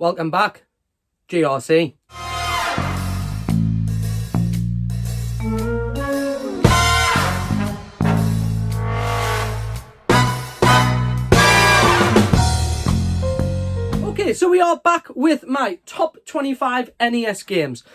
Welcome back, GRC. Okay, so we are back with my top 25 NES games.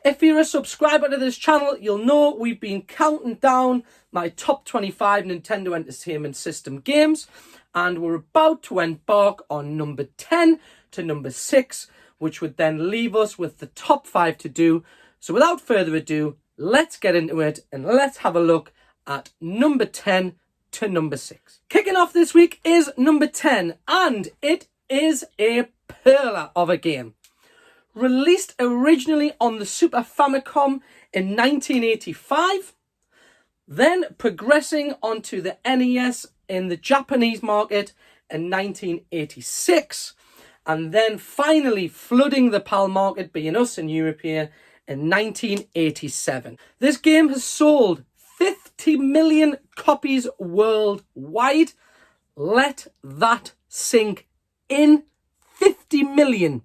If you're a subscriber to this channel, you'll know we've been counting down my top 25 Nintendo Entertainment System games, and we're about to embark on number 10 to number 6, which would then leave us with the top 5 to do. So without further ado, let's get into it and let's have a look at number 10 to number 6. Kicking off this week is number 10, and it is a perler of a game. Released originally on the Super Famicom in 1985, then progressing onto the NES in the Japanese market in 1986, and then finally flooding the PAL market, being us in Europe here, in 1987. This game has sold 50 million copies worldwide. Let that sink in. 50 million.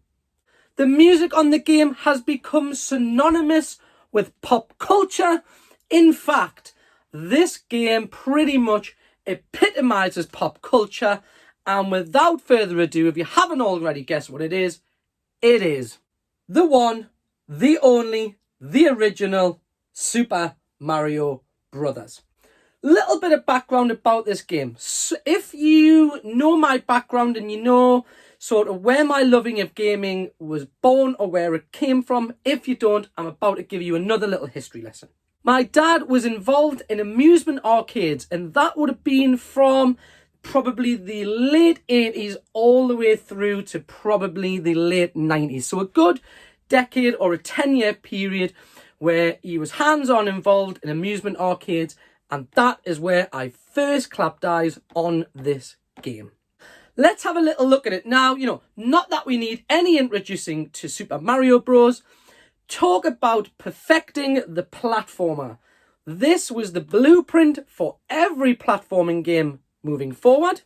The music on the game has become synonymous with pop culture. In fact, this game pretty much epitomizes pop culture. And without further ado, if you haven't already guessed what it is the one, the only, the original Super Mario Brothers. Little bit of background about this game. So if you know my background and you know sort of where my loving of gaming was born or where it came from, if you don't, I'm about to give you another little history lesson. My dad was involved in amusement arcades, and that would have been from probably the late 80s all the way through to probably the late 90s. So a good decade or a 10-year period where he was hands-on involved in amusement arcades, and that is where I first clapped eyes on this game. Let's have a little look at it now. Not that we need any introducing to Super Mario Bros. Talk about perfecting the platformer. This was the blueprint for every platforming game moving forward.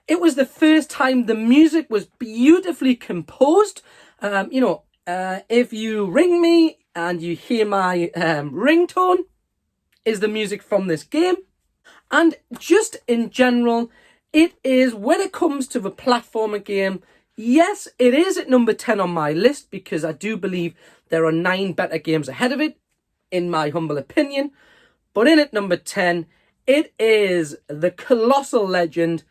It was the first time the music was beautifully composed. If you ring me and you hear my ringtone, is the music from this game. And just in general, it is, when it comes to the platformer game, yes, it is at number 10 on my list because I do believe there are 9 better games ahead of it, in my humble opinion. But in at number 10, it is the colossal legend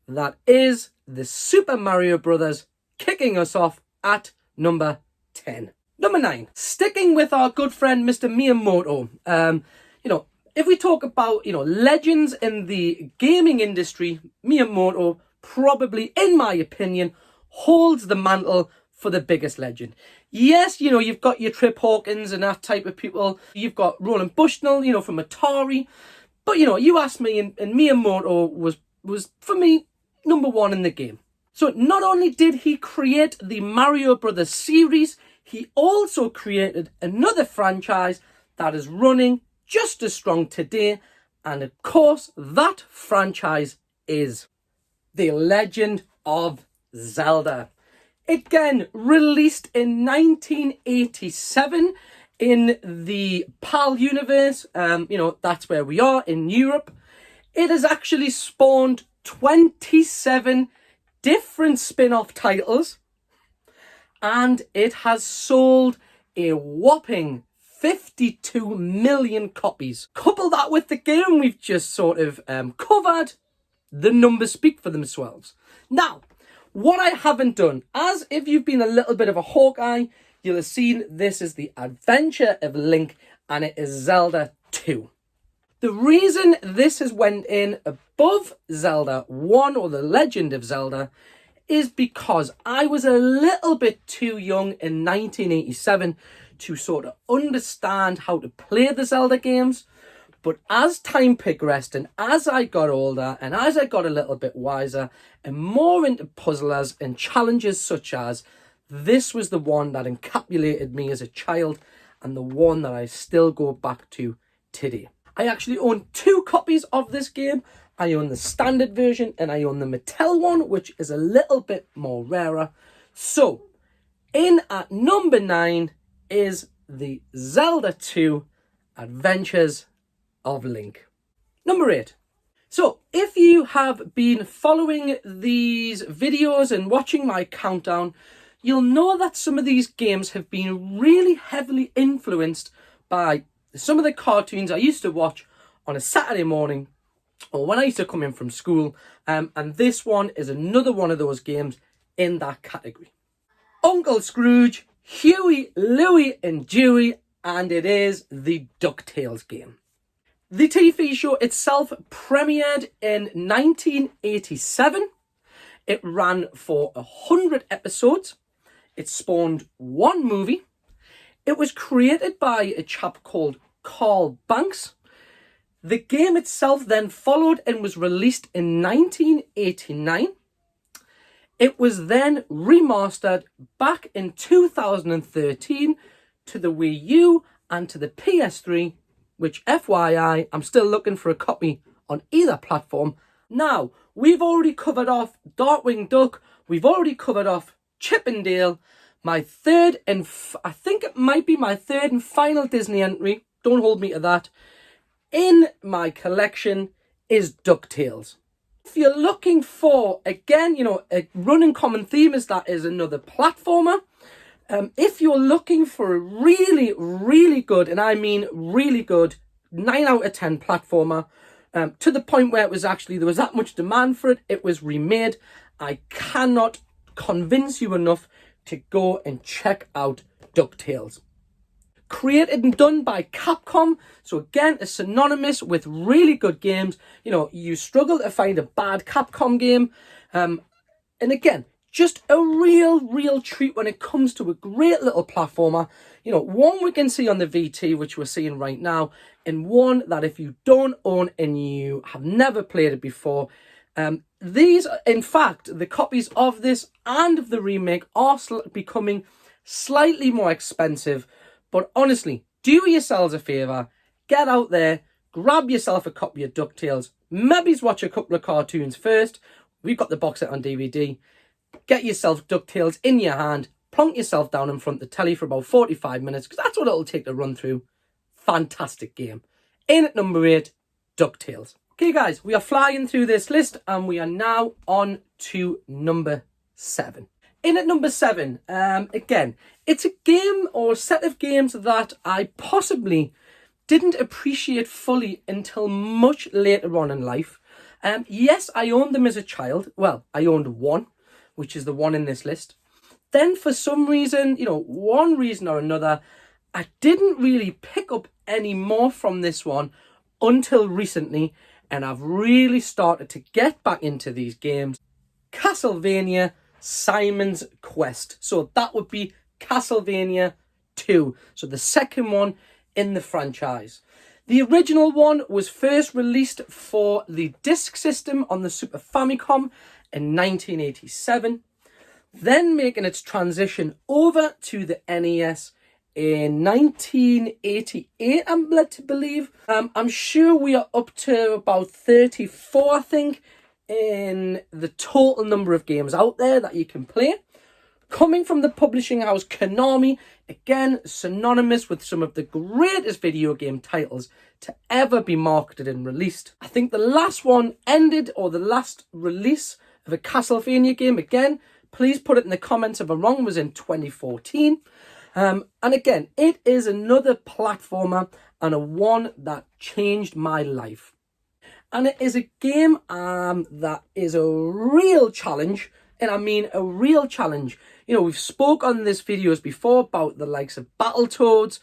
that is the Super Mario Brothers, kicking us off at number 10. Number 9, sticking with our good friend Mr. Miyamoto. If we talk about, legends in the gaming industry, Miyamoto probably, in my opinion, holds the mantle for the biggest legend. Yes, you've got your Trip Hawkins and that type of people. You've got Roland Bushnell, from Atari. But, you asked me, and Miyamoto was, for me, number 1 in the game. So not only did he create the Mario Brothers series, he also created another franchise that is running just as strong today, and of course that franchise is The Legend of Zelda. Again, released in 1987 in the PAL universe. That's where we are in Europe. It has actually spawned 27 different spin-off titles, and it has sold a whopping 52 million copies. Couple that with the game we've just sort of covered, the numbers speak for themselves. Now, what I haven't done, as if you've been a little bit of a Hawkeye, you'll have seen this is the Adventure of Link, and it is Zelda 2. The reason this has went in above Zelda 1 or The Legend of Zelda is because I was a little bit too young in 1987 to sort of understand how to play the Zelda games. But as time progressed and as I got older and as I got a little bit wiser and more into puzzlers and challenges such as, this was the one that encapsulated me as a child and the one that I still go back to today. I actually own 2 copies of this game. I own the standard version and I own the Mattel one, which is a little bit more rarer. So In at number 9 is the Zelda 2 Adventures of Link. Number 8. So, if you have been following these videos and watching my countdown, you'll know that some of these games have been really heavily influenced by some of the cartoons I used to watch on a Saturday morning or when I used to come in from school, and this one is another one of those games in that category. Uncle Scrooge, Huey, Louie and Dewey, and it is the DuckTales game. The TV show itself premiered in 1987. It ran for 100 episodes. It spawned one movie. It was created by a chap called Carl Banks. The game itself then followed and was released in 1989. It was then remastered back in 2013 to the Wii U and to the PS3, which FYI, I'm still looking for a copy on either platform. Now, we've already covered off Darkwing Duck, we've already covered off Chip and Dale. My third and I think it might be my third and final Disney entry, don't hold me to that, in my collection is DuckTales. If you're looking for, again, a running common theme is that is another platformer. If you're looking for a really, really good, and I mean really good, 9 out of 10 platformer, to the point where there was that much demand for it, it was remade. I cannot convince you enough to go and check out DuckTales. Created and done by Capcom, so again, it's synonymous with really good games. You struggle to find a bad Capcom game. And again, just a real treat when it comes to a great little platformer. One we can see on the VT, which we're seeing right now, and one that if you don't own and you have never played it before, these, in fact, the copies of this and of the remake are becoming slightly more expensive. But honestly, do yourselves a favour, get out there, grab yourself a copy of DuckTales, maybe watch a couple of cartoons first. We've got the box set on DVD. Get yourself DuckTales in your hand, plonk yourself down in front of the telly for about 45 minutes, because that's what it'll take to run through. Fantastic game. In at number 8, DuckTales. Okay guys, we are flying through this list and we are now on to number 7. In at number 7, again, it's a game or a set of games that I possibly didn't appreciate fully until much later on in life. Yes, I owned them as a child. Well, I owned one, which is the one in this list. Then for some reason, one reason or another, I didn't really pick up any more from this one until recently, and I've really started to get back into these games. Castlevania Simon's Quest. So that would be Castlevania 2. So the second one in the franchise. The original one was first released for the disc system on the Super Famicom in 1987. Then making its transition over to the NES in 1988, I'm led to believe. I'm sure we are up to about 34, I think, in the total number of games out there that you can play. Coming from the publishing house Konami, again, synonymous with some of the greatest video game titles to ever be marketed and released. I think the last one ended, or the last release of a Castlevania game, again, please put it in the comments if I'm wrong, was in 2014. And again, it is another platformer and a one that changed my life. And it is a game that is a real challenge. And I mean a real challenge. We've spoke on this videos before about the likes of Battletoads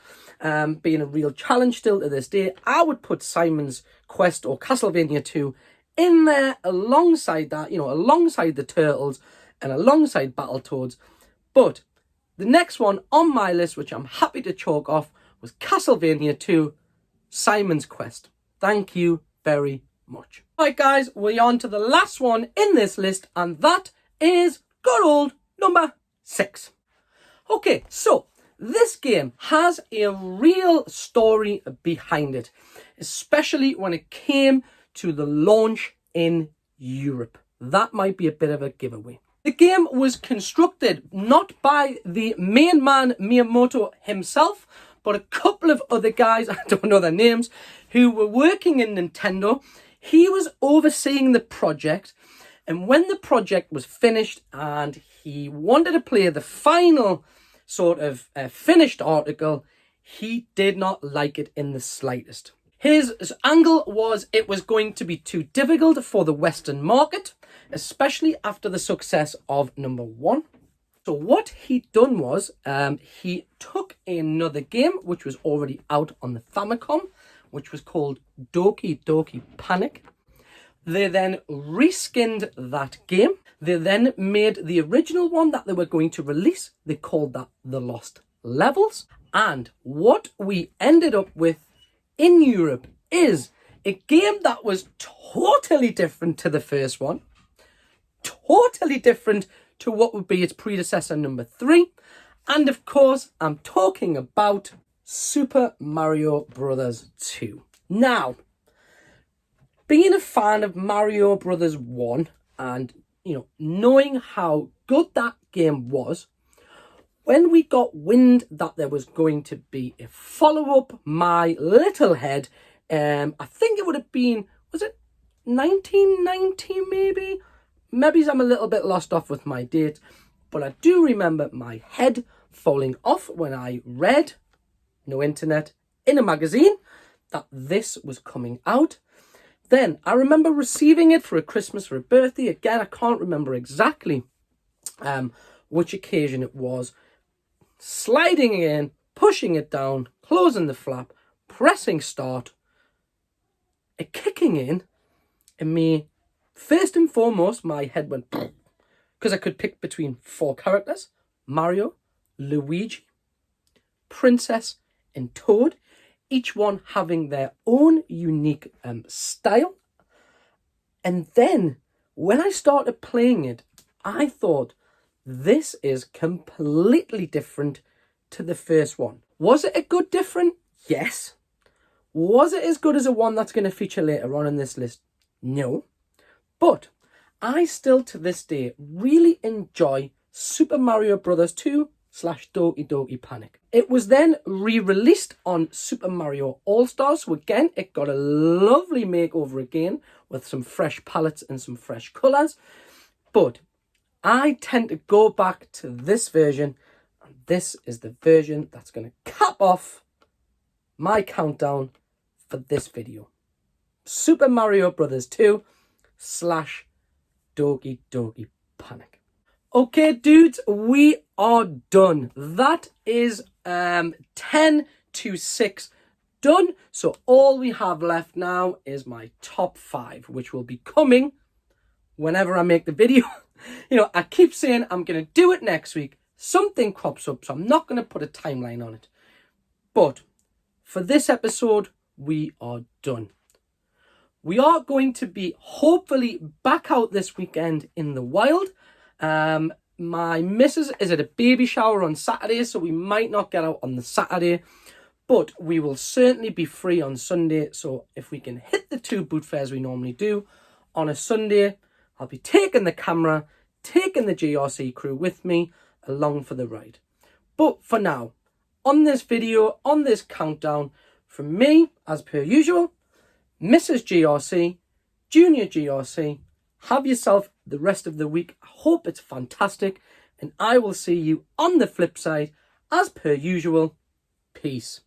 being a real challenge still to this day. I would put Simon's Quest or Castlevania 2 in there alongside that, alongside the Turtles and alongside Battletoads. But the next one on my list, which I'm happy to chalk off, was Castlevania 2 Simon's Quest. Thank you very much. Right guys, we're on to the last one in this list, and that is good old number 6. Okay, so this game has a real story behind it, especially when it came to the launch in Europe. That might be a bit of a giveaway. The game was constructed not by the main man Miyamoto himself, but a couple of other guys, I don't know their names, who were working in Nintendo. He was overseeing the project, and when the project was finished and he wanted to play the final sort of finished article, he did not like it in the slightest. His angle was it was going to be too difficult for the Western market, especially after the success of number 1. So what he'd done was he took another game which was already out on the Famicom, which was called Doki Doki Panic. They then reskinned that game. They then made the original one that they were going to release. They called that The Lost Levels. And what we ended up with in Europe is a game that was totally different to the first one. Totally different to what would be its predecessor, number 3. And of course, I'm talking about Super Mario Bros. 2. Now, being a fan of Mario Bros. 1 and, knowing how good that game was, when we got wind that there was going to be a follow-up, my little head, I think it would have been, was it 1990 maybe? Maybe I'm a little bit lost off with my date, but I do remember my head falling off when I read, no internet, in a magazine, that this was coming out. Then I remember receiving it for a Christmas or a birthday. Again, I can't remember exactly which occasion it was. Sliding it in, pushing it down, closing the flap, pressing start, it kicking in, and me, first and foremost, my head went because I could pick between 4 characters: Mario, Luigi, Princess, and Toad, each one having their own unique style. And then when I started playing it, I thought, this is completely different to the first one. Was it a good different? Yes. Was it as good as the one that's going to feature later on in this list? No. But I still, to this day, really enjoy Super Mario Bros. 2 / Doki Doki Panic. It was then re-released on Super Mario All-Stars. So again, it got a lovely makeover again with some fresh palettes and some fresh colours. But I tend to go back to this version, and this is the version that's going to cap off my countdown for this video. Super Mario Bros. 2 / Doki Doki Panic. Okay, dudes, we are done. That is 10 to 6 done. So all we have left now is my top 5, which will be coming whenever I make the video. I keep saying I'm going to do it next week. Something crops up, so I'm not going to put a timeline on it. But for this episode, we are done. We are going to be hopefully back out this weekend in the wild. My missus is at a baby shower on Saturday, so we might not get out on the Saturday. But we will certainly be free on Sunday. So if we can hit the 2 boot fairs we normally do on a Sunday, I'll be taking the camera, taking the GRC crew with me along for the ride. But for now, on this video, on this countdown, from me, as per usual, Mrs. GRC, Junior GRC, have yourself the rest of the week. I hope it's fantastic, and I will see you on the flip side. As per usual, peace.